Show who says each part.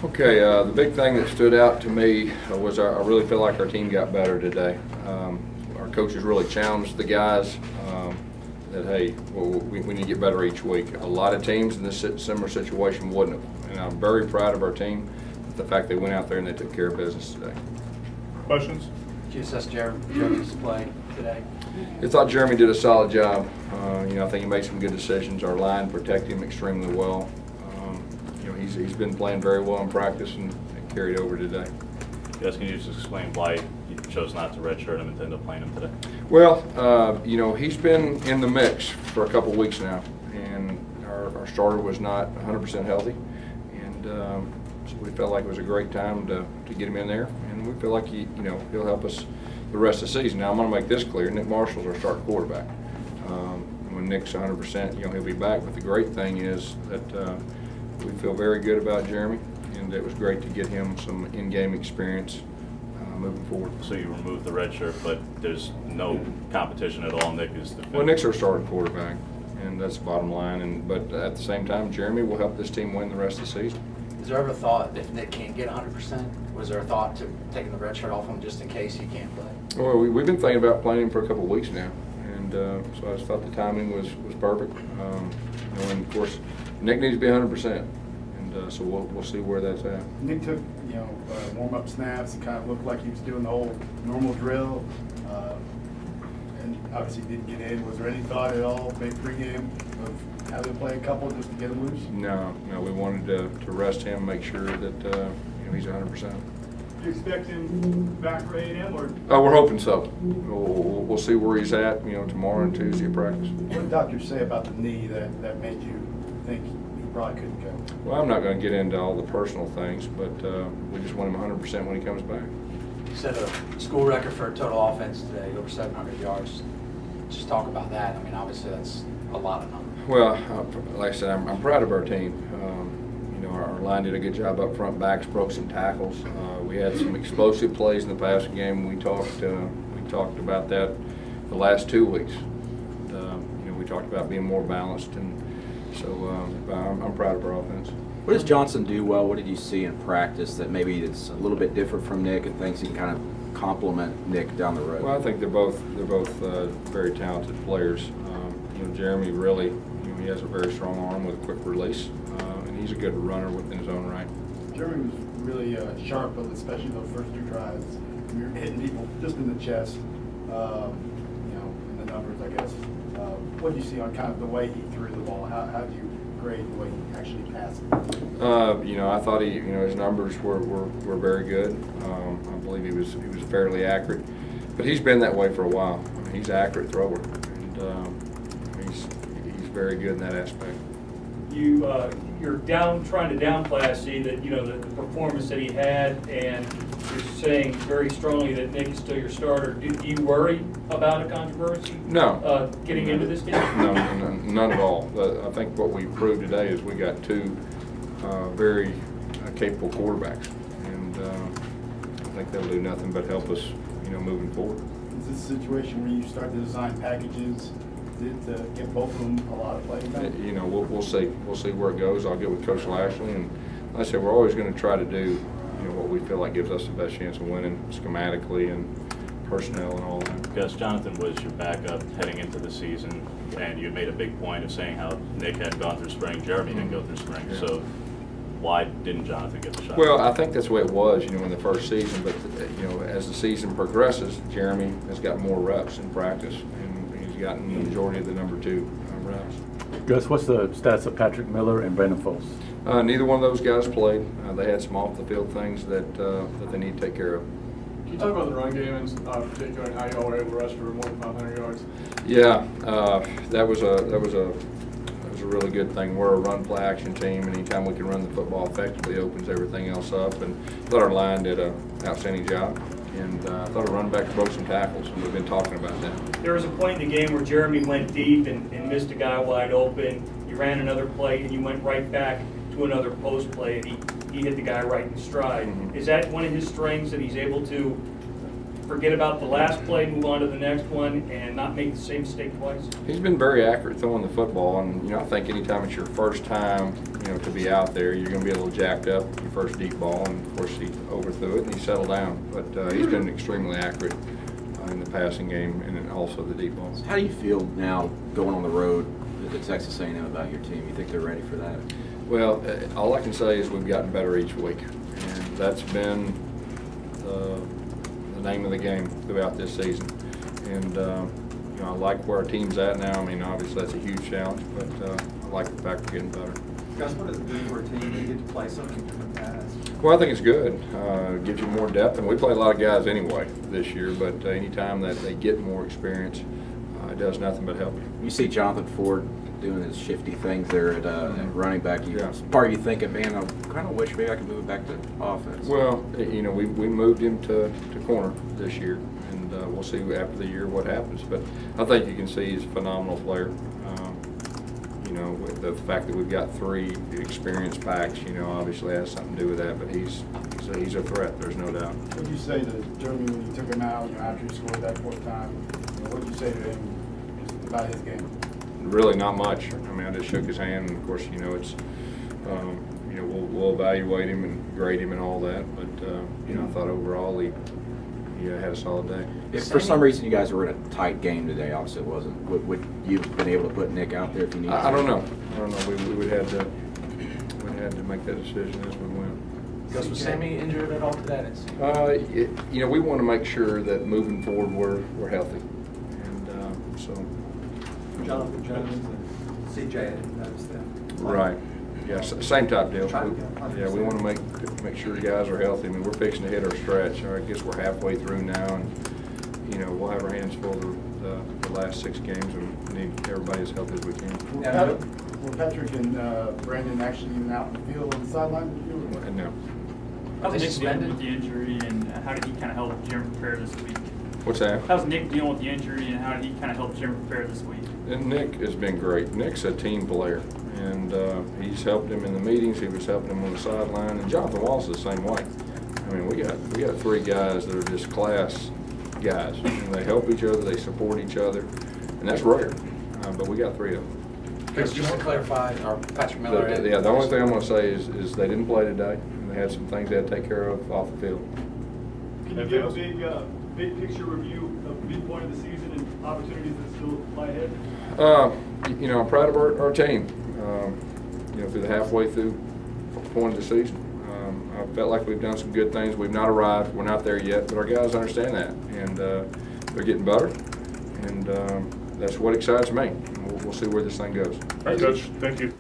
Speaker 1: Okay, the big thing that stood out to me was I really feel like our team got better today. Our coaches really challenged the guys that, hey, we need to get better each week. A lot of teams in this similar situation wouldn't have. And I'm very proud of our team, the fact they went out there and they took care of business today.
Speaker 2: Questions?
Speaker 3: Did you assess Jeremy's play today?
Speaker 1: I thought Jeremy did a solid job. I think he made some good decisions. Our line protected him extremely well. He's been playing very well in practice and carried over today.
Speaker 4: Gus, can you just explain why you chose not to redshirt him and ended up playing him today?
Speaker 1: Well, he's been in the mix for a couple weeks now, and our starter was not 100% healthy, and so we felt like it was a great time to get him in there, and we feel like he'll help us the rest of the season. Now I'm going to make this clear: Nick Marshall's our starting quarterback. When Nick's 100%, he'll be back. But the great thing is that we feel very good about Jeremy, and it was great to get him some in-game experience moving forward.
Speaker 4: So you removed the red shirt, but there's no competition at all. Nick is the
Speaker 1: Well, Nick's our starting quarterback, and that's the bottom line. But at the same time, Jeremy will help this team win the rest of the season.
Speaker 3: Is there ever a thought, if Nick can't get 100%, was there a thought to taking the red shirt off him just in case he can't play?
Speaker 1: Well, we've been thinking about playing him for a couple of weeks now, and so I just thought the timing was perfect. And of course, Nick needs to be 100%, and so we'll see where that's at.
Speaker 5: Nick took warm-up snaps. It kind of looked like he was doing the whole normal drill, and obviously didn't get in. Was there any thought at all, maybe pregame, of having to play a couple just to get him loose?
Speaker 1: No, we wanted to rest him, make sure that he's 100%.
Speaker 2: Do you expect him back for A&M or?
Speaker 1: We're hoping so. We'll see where he's at, tomorrow and Tuesday at practice.
Speaker 5: What did doctors say about the knee that made you think he probably couldn't go?
Speaker 1: Well, I'm not going to get into all the personal things, but we just want him 100% when he comes back.
Speaker 3: You set a school record for total offense today, over 700 yards. Just talk about that. I mean, obviously that's a lot of numbers.
Speaker 1: Well, like I said, I'm proud of our team. Our line did a good job up front. Backs broke some tackles. We had some explosive plays in the passing game. We talked about that the last 2 weeks. We talked about being more balanced, and so I'm proud of our offense.
Speaker 6: What does Johnson do well? What did you see in practice that maybe it's a little bit different from Nick and thinks he can kind of complement Nick down the road?
Speaker 1: Well, I think they're both very talented players. Jeremy really, he has a very strong arm with a quick release, and he's a good runner within his own right.
Speaker 5: Jeremy was really sharp, especially those first 2 drives. We were hitting people just in the chest, in the numbers, I guess. What do you see on kind of the way he threw the ball? How do you grade the way he actually passed it?
Speaker 1: I thought his numbers were very good. I believe he was fairly accurate, but he's been that way for a while. I mean, he's an accurate thrower, and he's very good in that aspect.
Speaker 7: You're trying to downplay. I see that the performance that he had, and you're saying very strongly that Nick is still your starter. Do you worry about a controversy?
Speaker 1: No.
Speaker 7: Getting into this game?
Speaker 1: No, none at all. I think what we proved today is we got 2 very capable quarterbacks, and I think they'll do nothing but help us, moving forward.
Speaker 5: Is this a situation where you start to design packages to get both of them a lot of play time?
Speaker 1: We'll see. We'll see where it goes. I'll get with Coach Lashley, and like I said, we're always going to try to do, what we feel like gives us the best chance of winning schematically and personnel and all that.
Speaker 4: Gus, Jonathan was your backup heading into the season, and you made a big point of saying how Nick hadn't gone through spring, Jeremy didn't go through spring. Yeah. So why didn't Jonathan get the shot?
Speaker 1: Well, I think that's the way it was, in the first season. But as the season progresses, Jeremy has got more reps in practice, and he's gotten the majority of the number 2 reps.
Speaker 8: Gus, what's the status of Patrick Miller and Brandon Foles?
Speaker 1: Neither one of those guys played. They had some off-the-field things that they need to take care of.
Speaker 2: Can you talk about the run game in particular and how y'all were able to rush for more than 500 yards?
Speaker 1: Yeah, that was a really good thing. We're a run play action team, and anytime we can run the football effectively, it opens everything else up. And I thought our line did an outstanding job. And I thought our running backs broke some tackles, and we've been talking about that.
Speaker 7: There was a point in the game where Jeremy went deep and missed a guy wide open. You ran another play, and you went right back to another post play, and he hit the guy right in stride.
Speaker 1: Mm-hmm.
Speaker 7: Is that one of his strengths, that he's able to forget about the last play, move on to the next one, and not make the same mistake twice?
Speaker 1: He's been very accurate throwing the football, and I think anytime it's your first time, to be out there, you're going to be a little jacked up your first deep ball, and of course he overthrew it and he settled down. But he's been extremely accurate in the passing game and then also the deep balls.
Speaker 6: How do you feel now going on the road at Texas A&M about your team? You think they're ready for that?
Speaker 1: Well, all I can say is we've gotten better each week, and that's been the name of the game throughout this season. And I like where our team's at now. I mean, obviously that's a huge challenge, but I like the fact we're getting better.
Speaker 9: Gus, what does it do for a team to get to play so many different guys?
Speaker 1: Well, I think it's good. It gives you more depth, and we play a lot of guys anyway this year, but anytime that they get more experience, it does nothing but help you.
Speaker 6: You see Jonathan Ford doing his shifty things there at running back.
Speaker 1: Yeah.
Speaker 6: Part of you thinking, man, I kind of wish maybe I could move back to offense.
Speaker 1: Well, we moved him to corner this year, and we'll see after the year what happens. But I think you can see he's a phenomenal player. With the fact that we've got 3 experienced backs, obviously has something to do with that. But he's a threat. There's no doubt.
Speaker 5: What did you say to Jeremy when you took him out, after he scored that 4th time? What did you say to him about his game?
Speaker 1: Really not much. I mean, I just shook his hand, and of course, it's we'll evaluate him and grade him and all that. But I thought overall he had a solid day.
Speaker 6: If for some reason you guys were in a tight game today, obviously it wasn't, would you have been able to put Nick out there if you needed to?
Speaker 1: I don't know. We would have to make that decision as we went.
Speaker 3: Gus, was Sammy injured at all today?
Speaker 1: We want to make sure that moving forward we're healthy, and so.
Speaker 9: Jonathan Jones and CJ, I didn't notice that.
Speaker 1: Right. Yeah, same type deal.
Speaker 9: Trying to
Speaker 1: Yeah, we want to make sure the guys are healthy. I mean, we're fixing to hit our stretch. I guess we're halfway through now, and we'll have our hands full the last 6 games, and we need everybody as healthy as we can.
Speaker 5: Were Patrick and Brandon actually even out in the field on the sideline with you?
Speaker 1: And now,
Speaker 10: How's
Speaker 3: They
Speaker 10: Nick dealing
Speaker 3: suspended?
Speaker 10: with the injury, and how did he kind of help Jim prepare this week?
Speaker 1: what's that?
Speaker 10: How's Nick dealing with the injury, and how did he kind of help Jim prepare this week?
Speaker 1: And Nick has been great. Nick's a team player, and he's helped him in the meetings. He was helping him on the sideline, and Jonathan Wallace is the same way. I mean, we got 3 guys that are just class guys, and they help each other, they support each other, and that's rare. But we got 3 of them.
Speaker 3: Gus, just to clarify, or Patrick Miller.
Speaker 1: The only thing I'm going to say is they didn't play today, and they had some things they had to take care of off the field.
Speaker 2: Can you give a big picture review of the midpoint of the season and opportunities that still lie ahead?
Speaker 1: I'm proud of our team. Through the halfway through point of the season, I felt like we've done some good things. We've not arrived. We're not there yet, but our guys understand that, and they're getting better, and that's what excites me. We'll see where this thing goes.
Speaker 2: All right, Coach. Thank you.